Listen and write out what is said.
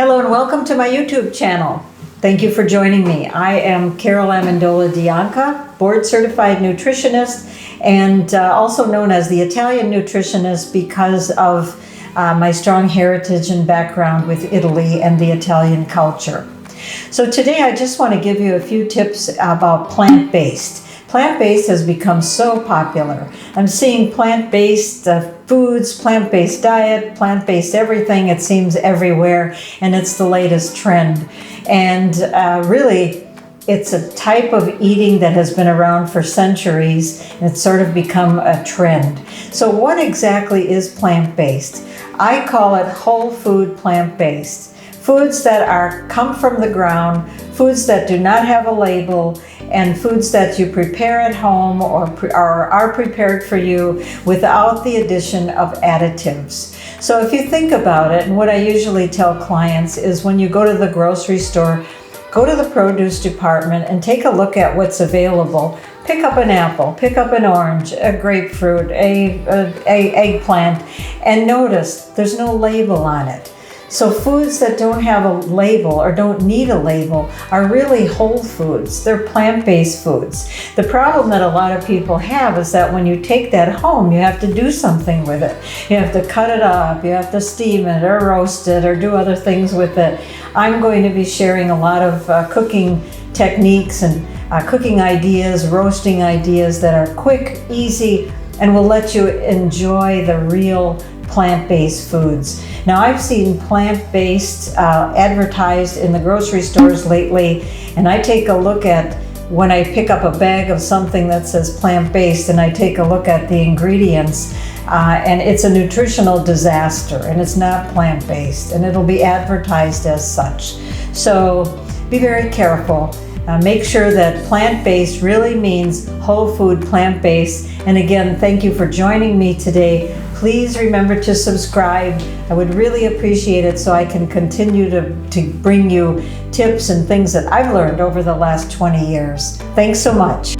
Hello and welcome to my YouTube channel. Thank you for joining me. I am Carol Amendola Dianca, board certified nutritionist and also known as the Italian nutritionist because of my strong heritage and background with Italy and the Italian culture. So today I just want to give you a few tips about plant-based. Plant-based has become so popular. I'm seeing plant-based foods, plant-based diet, plant-based everything. It seems everywhere, and it's the latest trend. And really, it's a type of eating that has been around for centuries, and it's sort of become a trend. So what exactly is plant-based? I call it whole food plant-based. Foods that come from the ground, foods that do not have a label, and foods that you prepare at home or are prepared for you without the addition of additives. So if you think about it, and what I usually tell clients is when you go to the grocery store, go to the produce department and take a look at what's available. Pick up an apple, pick up an orange, a grapefruit, a eggplant, and notice there's no label on it. So foods that don't have a label or don't need a label are really whole foods. They're plant-based foods. The problem that a lot of people have is that when you take that home, you have to do something with it. You have to cut it up, you have to steam it or roast it or do other things with it. I'm going to be sharing a lot of cooking techniques and cooking ideas, roasting ideas that are quick, easy, and will let you enjoy the real plant-based foods. Now I've seen plant-based advertised in the grocery stores lately, and I take a look at when I pick up a bag of something that says plant-based and I take a look at the ingredients and it's a nutritional disaster and it's not plant-based, and it'll be advertised as such. So be very careful. Make sure that plant-based really means whole food plant-based. And again, thank you for joining me today. Please remember to subscribe. I would really appreciate it so I can continue to bring you tips and things that I've learned over the last 20 years. Thanks so much.